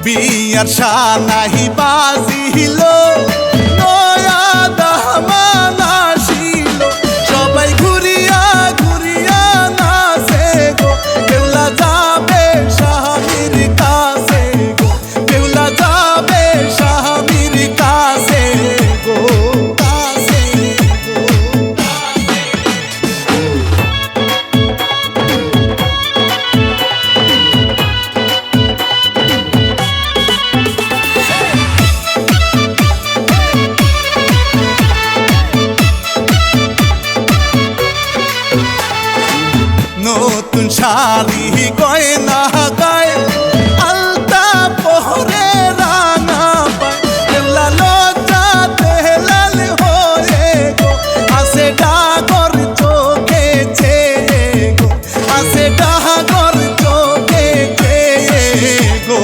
বিয়ার শানাহি বাজিল, নয়া দামান আসিল, সবাই ঘুরিয়া ঘুরিয়া নাচে গো। কেউলা যাবে স্বামীর কাছে গো, কেউলা যাবে স্বামীর কাছে গো, কাছে গো। নতুন শাড়ি গয়না গায়ে আলতা পহরে রাঙা পায়, কেউলা লজ্জাতে লাল হয়ে গো। আসে ডাগর চোখে চেয়ে গো, আসে ডাগর চোখে চেয়ে গো।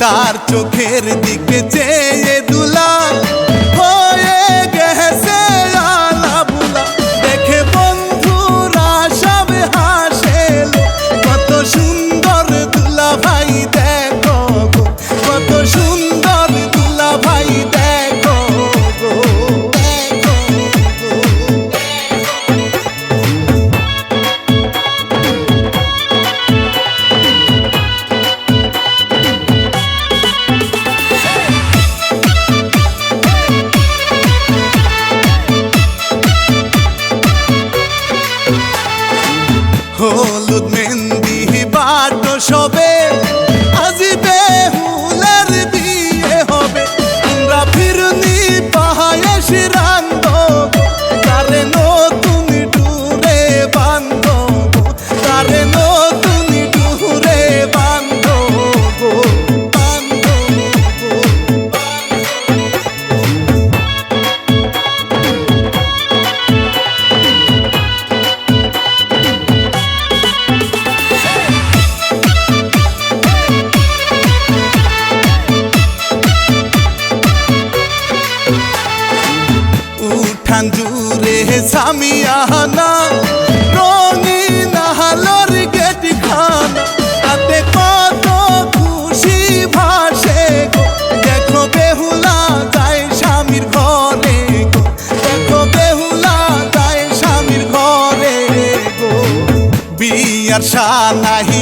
তার চোখের দিকে চেয়ে দুলা হয়ে গেছে আলাবুলা, দেখে বন্ধুরা সব হাসে। কত সুন্দর দুলা ভাই দেখো গো, কত সুন্দর দুলা ভাই দেখো গো, দেখো গো। হলুদ মেহেন্দি বাটো সবে, আজিবে হুলের বিয়ে হবে। আমরা ফিরনি পায়েস রান্ধো গো, তারে নতুন ডুরে বান্ধো গো, তারে নতুন ডুরে বান্ধো গো, বান্ধো গো। উঠান জুড়ে সামিয়ানা, রঙিন আলোর গেট খানা, তাতে কত খুশি ভাসে গো। দেখো বেহুলা যায় স্বামীর ঘরে গো, দেখো বেহুলা যায় স্বামীর ঘরে গো। বিয়ার শানাহি